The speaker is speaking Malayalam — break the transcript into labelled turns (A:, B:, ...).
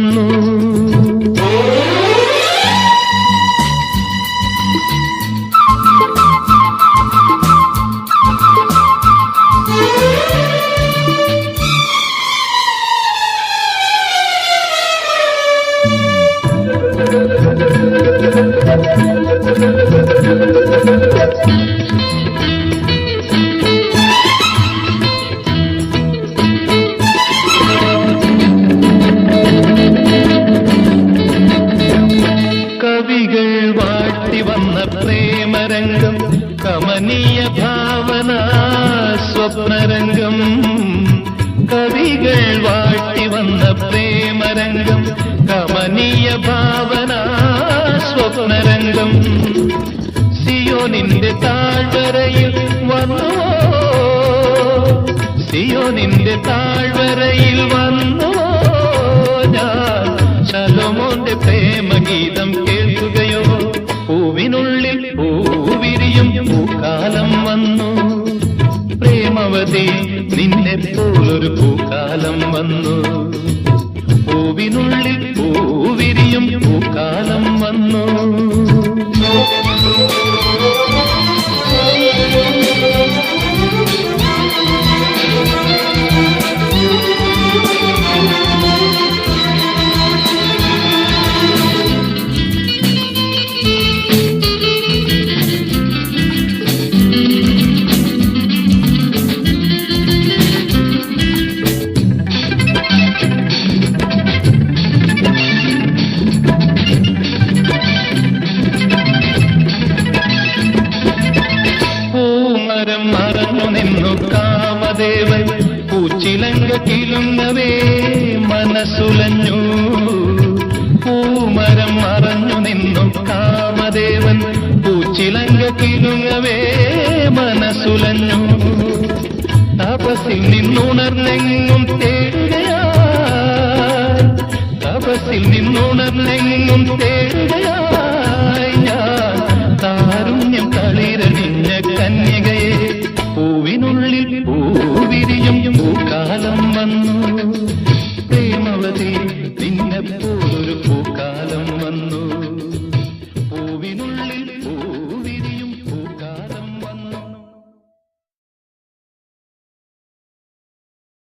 A: വന്നു. കവികൾ വാട്ടി വന്ന പ്രേമരംഗം, കമനീയ ഭാവന സ്വപ്നരംഗം. കവികൾ വാട്ടി വന്ന പ്രേമരംഗം, കമനീയ ഭാവന സ്വപ്നരംഗം. സിയോനിന്റെ താഴ്വരയിൽ വന്നു, സിയോനിന്റെ താഴ്വരയിൽ വന്നു ഞാൻ. ശലോമോന്റെ പ്രേമഗീതം കേൾക്കുകയോ? പൂവിനുള്ളിൽ പൂവിരിയും പൂക്കാലം വന്നു. പ്രേമവതി നിന്നെ പോലൊരു പൂക്കാലം വന്നു. പൂവിനുള്ളിൽ പൂവിരിയും പൂക്കാലം വന്നു. മറഞ്ഞു നിന്നു കാമദേവൻ, പൂച്ചിലങ്ക കിലുങ്ങവേ മനസ്സുലഞ്ഞു. പൂമരം മറഞ്ഞു നിന്നു കാമദേവൻ, പൂച്ചിലങ്ക കിലുങ്ങവേ മനസ്സുലഞ്ഞു. തപസ്സിൽ നിന്നുണർന്നെങ്ങും തേടുകയായി, തപസ്സിൽ നിന്നുണർന്നെങ്ങും തേടുകയായി ഞാൻ. താരുണ്യം തളിരണിഞ്ഞ കന്യകയെ, പൂവിനുള്ളിൽ പൂവിരിയും